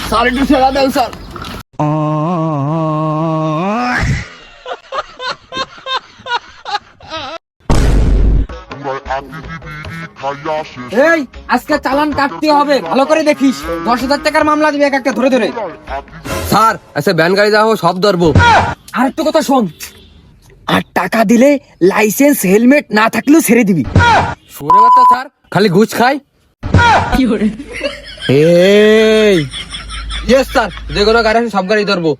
Sir একটু ঠেলা দেন sir. এই আজকে চালান কাটতে হবে, ভালো করে দেখিস। 10,000 টাকার মামলা দিবে এক একটা ধরে ধরে। স্যার আচ্ছা ভ্যান গাড়ি যাবো সব ধরবো। আর একটু কথা শোন, আর টাকা দিলে লাইসেন্স হেলমেট না থাকলেও ছেড়ে দিবি। সরে বাচ্চা স্যার খালি ঘুষ খাই। এই ইয়েস স্যার, যে কোনো গাড়ি আছে সব গাড়ি ধরবো।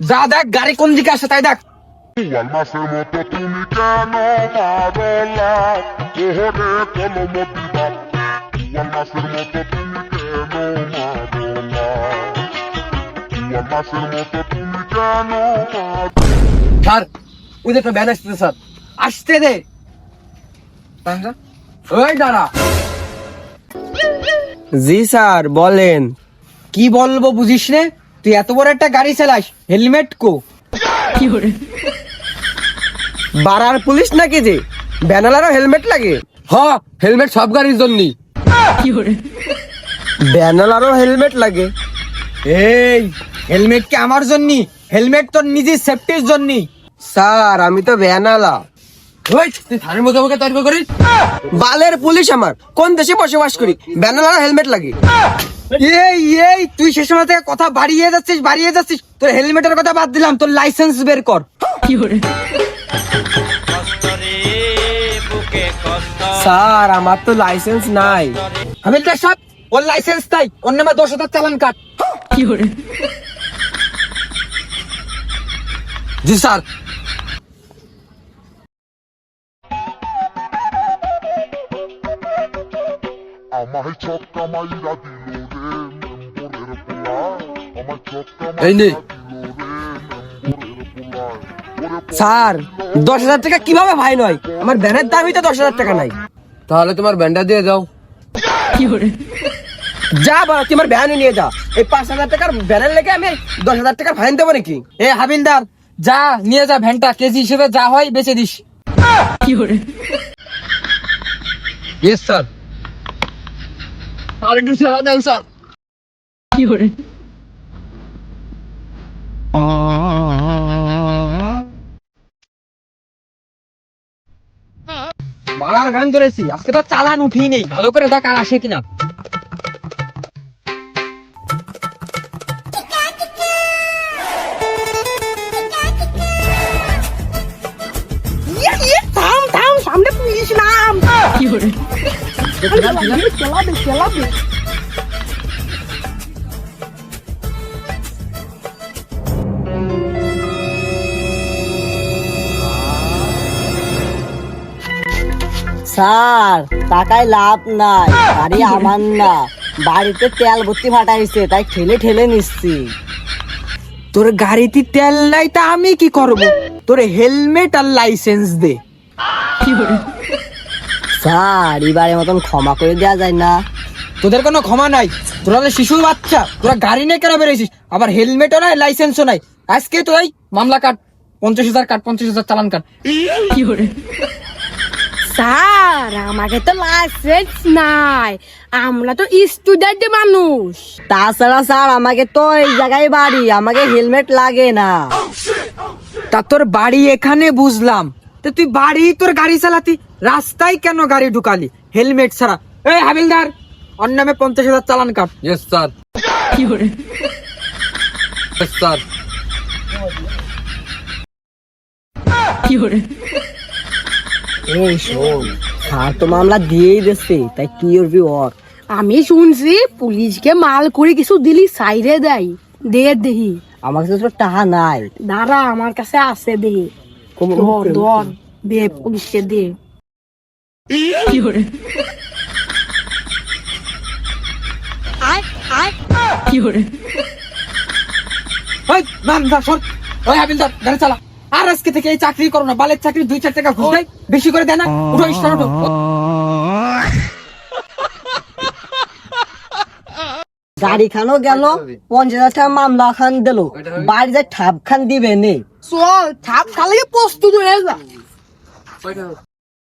যা দেখ গাড়ি কোন দিকে আসে তাই দেখ। মাছের মতো তুমি কেন মারলা ওহরে কলম দিবা মাছের মতো তুমি কেন মারলা মাছের মতো তুমি কেন স্যার ওই যে একটা ভ্যান আসতেছে স্যার, আসতে দে। ওই দাঁড়া। জি স্যার বলেন। কি বলবো বুঝিস নে? তুই এত বড় একটা গাড়ি চালাস, হেলমেট কো? বাড়ার পুলিশ নাকি যে ব্যানালারও হেলমেট লাগে? হ, হেলমেট সব গাড়ির জন্যই। ব্যানালারও হেলমেট লাগে? এই হেলমেট কি আমার জন্য? হেলমেট তোর নিজের সেফটির জন্য। স্যার আমি তো ব্যানালা। ওই তুই থানার মধ্যে আমাকে তর্ক করিস? বালের পুলিশ আমার, কোন দেশে বসবাস করি, ব্যানালারও হেলমেট লাগে? এই এই তুই সে সময় থেকে কথা বাড়িয়ে যাচ্ছিস। তোর হেলমেটের কথা বাদ দিলাম, তোর লাইসেন্স বের কর। স্যার আমার তো লাইসেন্স নাই। হাবিলদার সাহেব, ওর লাইসেন্স নাই, ওর নামে 10,000 চালান কাট। জি স্যার। আমায় ছক্কা মাইরা দিল রে মেম্বরের পোলা আমায় ছক্কা এই নে। মাইরা দিল রে মেম্বরের পোলা স্যার 10,000 টাকা কিভাবে ভাই নয়? আমার ব্যানের দামই তো 10,000 টাকা নাই। তাহলে তোমার ব্যানটা দিয়ে যাও। যা বাবা তোমার ভ্যানে নিয়ে যা। এই 5,000 টাকার ব্যানের লেগে আমি 10,000 টাকার ফাইন দেবো নাকি? এ হাবিলদার, যা নিয়ে যা ভ্যানটা, কেজি হিসেবে যা হয় বেচে দিস। Yes sir. আর একটু ছেড়ে দেন স্যার। বাড়ার গান ধরেছি, আজকে তো চালান উঠি নেই, ভালো করে দেখ আর আসে কিনা। থাম সামনে পুলিশ নাম। চালাবে স্যার টাকায় লাভ নাই, গাড়ি আমার না, বাড়িতে তেল ভর্তি ফাটাইছে তাই ঠেলে ঠেলে নিচ্ছি। তোর গাড়িতে তেল নাই তা আমি কি করব? তোর হেলমেট আর লাইসেন্স দে। স্যার এবারের মতন ক্ষমা করে দেওয়া যায় না? তোদের কোনো ক্ষমা নাই, তোরা তো শিশুর বাচ্চা, তোরা গাড়ি নিয়ে কেন বেরোইছিস? আবার হেলমেটও নাই, লাইসেন্সও নাই। আজকে তো এই মামলা কাট, 50,000 কাট, 50,000 চালান কাট। স্যার আমাকে তো লাইসেন্স নাই, আমরা তো স্টুডেন্ট মানুষ। তাছাড়া স্যার আমাকে তো এই জায়গায় বাড়ি, আমাকে হেলমেট লাগে না। তা তোর বাড়ি এখানে বুঝলাম, তো তুই বাড়ি তোর গাড়ি চালাতি, রাস্তায় কেন গাড়ি ঢুকালি হেলমেট ছাড়া? এই হাবিলদার, ওর নামে 50,000 চালান কাট। Yes sir. Yes sir. এই শোন, স্যার তো মামলা দিয়েই দিচ্ছে, তাই কি করবি ওর? আমি শুনছি পুলিশকে মাল করে কিছু দিলি সাইরে দেয়, দে দেহি। আমার কাছে তো টাকা নাই। দাঁড়া আমার কাছে আছে, দে ধর ধর, দে পুলিশকে দে। ওই নাম না সর। ওই হাবিলদার গাড়ি চালা। আর আজকে থেকে এই চাকরি করো না, বালের চাকরি, 2-4 টাকা ঘুষ দেয়, বেশি করে দেয় না। উঠো স্টার্ট উঠো। গাড়ি খানো গেল, 50,000 টাকা মামলা খান দিল, বাড়ি যায় ঠাপ খান দিবে নে। চল ছাপ খালি প্রস্তুত হয়ে যা। কয়টা